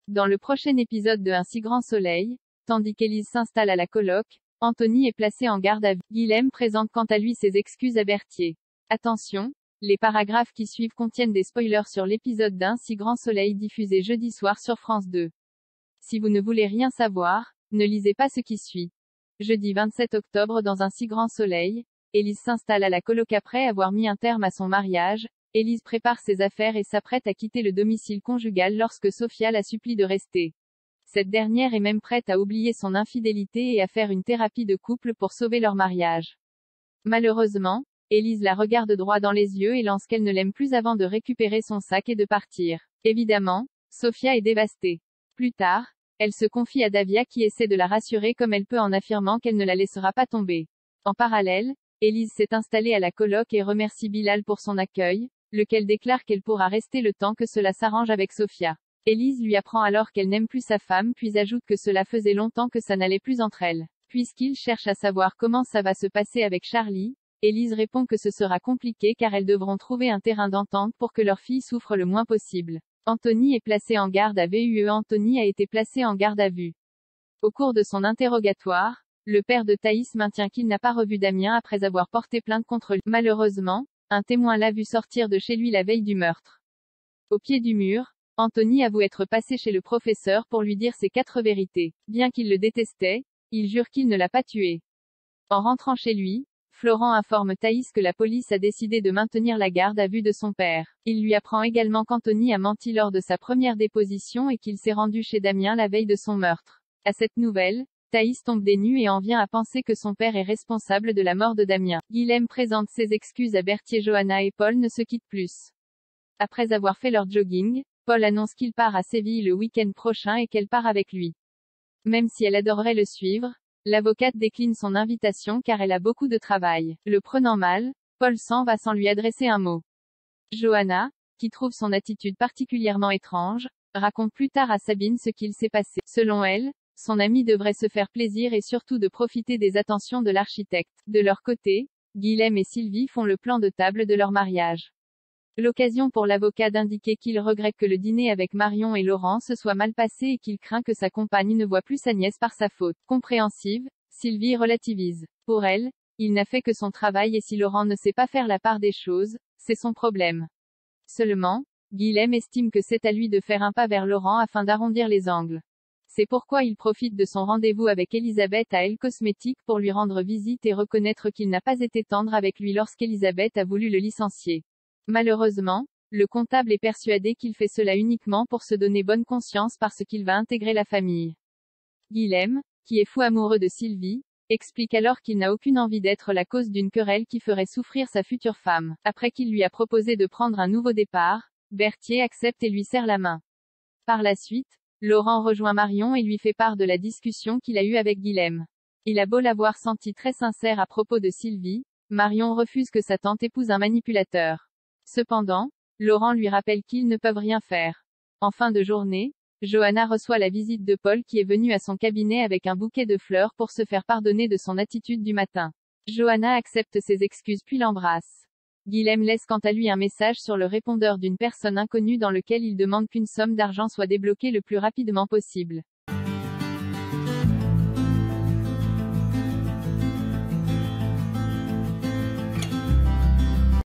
Dans le prochain épisode de Un si grand soleil, tandis qu'Élise s'installe à la coloc, Anthony est placé en garde à vue. Guilhem présente quant à lui ses excuses à Berthier. Attention, les paragraphes qui suivent contiennent des spoilers sur l'épisode d'Un si grand soleil diffusé jeudi soir sur France 2. Si vous ne voulez rien savoir, ne lisez pas ce qui suit. Jeudi 27 octobre dans Un si grand soleil, Élise s'installe à la coloc après avoir mis un terme à son mariage. Élise prépare ses affaires et s'apprête à quitter le domicile conjugal lorsque Sophia la supplie de rester. Cette dernière est même prête à oublier son infidélité et à faire une thérapie de couple pour sauver leur mariage. Malheureusement, Élise la regarde droit dans les yeux et lance qu'elle ne l'aime plus avant de récupérer son sac et de partir. Évidemment, Sophia est dévastée. Plus tard, elle se confie à Davia qui essaie de la rassurer comme elle peut en affirmant qu'elle ne la laissera pas tomber. En parallèle, Élise s'est installée à la coloc et remercie Bilal pour son accueil, lequel déclare qu'elle pourra rester le temps que cela s'arrange avec Sophia. Élise lui apprend alors qu'elle n'aime plus sa femme puis ajoute que cela faisait longtemps que ça n'allait plus entre elles. Puisqu'il cherche à savoir comment ça va se passer avec Charlie, Élise répond que ce sera compliqué car elles devront trouver un terrain d'entente pour que leur fille souffre le moins possible. Anthony est placé en garde à vue. Anthony a été placé en garde à vue. Au cours de son interrogatoire, le père de Thaïs maintient qu'il n'a pas revu Damien après avoir porté plainte contre lui. Malheureusement, un témoin l'a vu sortir de chez lui la veille du meurtre. Au pied du mur, Anthony avoue être passé chez le professeur pour lui dire ses 4 vérités. Bien qu'il le détestait, il jure qu'il ne l'a pas tué. En rentrant chez lui, Florent informe Thaïs que la police a décidé de maintenir la garde à vue de son père. Il lui apprend également qu'Anthony a menti lors de sa première déposition et qu'il s'est rendu chez Damien la veille de son meurtre. À cette nouvelle, Thaïs tombe des nues et en vient à penser que son père est responsable de la mort de Damien. Guilhem présente ses excuses à Berthier. Johanna et Paul ne se quittent plus. Après avoir fait leur jogging, Paul annonce qu'il part à Séville le week-end prochain et qu'elle part avec lui. Même si elle adorerait le suivre, l'avocate décline son invitation car elle a beaucoup de travail. Le prenant mal, Paul s'en va sans lui adresser un mot. Johanna, qui trouve son attitude particulièrement étrange, raconte plus tard à Sabine ce qu'il s'est passé. Selon elle, son ami devrait se faire plaisir et surtout de profiter des attentions de l'architecte. De leur côté, Guilhem et Sylvie font le plan de table de leur mariage. L'occasion pour l'avocat d'indiquer qu'il regrette que le dîner avec Marion et Laurent se soit mal passé et qu'il craint que sa compagne ne voie plus sa nièce par sa faute. Compréhensive, Sylvie relativise. Pour elle, il n'a fait que son travail et si Laurent ne sait pas faire la part des choses, c'est son problème. Seulement, Guilhem estime que c'est à lui de faire un pas vers Laurent afin d'arrondir les angles. C'est pourquoi il profite de son rendez-vous avec Elisabeth à Elle Cosmétique pour lui rendre visite et reconnaître qu'il n'a pas été tendre avec lui lorsqu'Elisabeth a voulu le licencier. Malheureusement, le comptable est persuadé qu'il fait cela uniquement pour se donner bonne conscience parce qu'il va intégrer la famille. Guilhem, qui est fou amoureux de Sylvie, explique alors qu'il n'a aucune envie d'être la cause d'une querelle qui ferait souffrir sa future femme. Après qu'il lui a proposé de prendre un nouveau départ, Berthier accepte et lui serre la main. Par la suite, Laurent rejoint Marion et lui fait part de la discussion qu'il a eue avec Guilhem. Il a beau l'avoir senti très sincère à propos de Sylvie, Marion refuse que sa tante épouse un manipulateur. Cependant, Laurent lui rappelle qu'ils ne peuvent rien faire. En fin de journée, Johanna reçoit la visite de Paul qui est venu à son cabinet avec un bouquet de fleurs pour se faire pardonner de son attitude du matin. Johanna accepte ses excuses puis l'embrasse. Guilhem laisse quant à lui un message sur le répondeur d'une personne inconnue dans lequel il demande qu'une somme d'argent soit débloquée le plus rapidement possible.